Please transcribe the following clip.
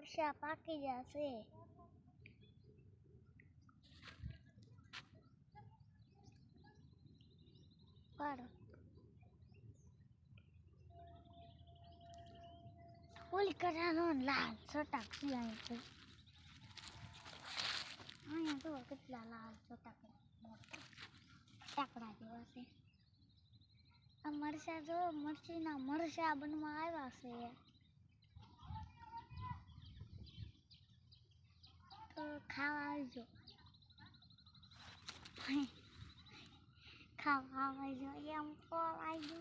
મરચા પાકી જશે. પાડો ઓલી કરાનો લાલ છટાક સિયાય છે. અહીંયા તો કેટલા લાલ છટાક મોટા ટાકડા જેવા છે. આ મરચા જો મરચીના મરચા બનવા આવ્યા છે. તો ખાવા આવજો. ખાવા આવજો એમ તો આવજો.